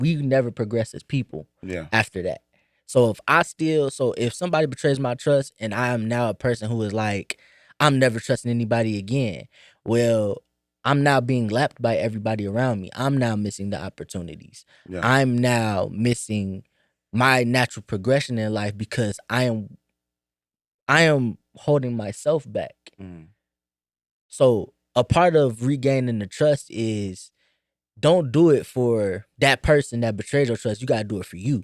we never progress as people Yeah. after that. So if somebody betrays my trust and I am now a person who is like, I'm never trusting anybody again, well, I'm now being lapped by everybody around me. I'm now missing the opportunities. Yeah. I'm now missing my natural progression in life because I am holding myself back. Mm. So a part of regaining the trust is don't do it for that person that betrayed your trust. You gotta do it for you.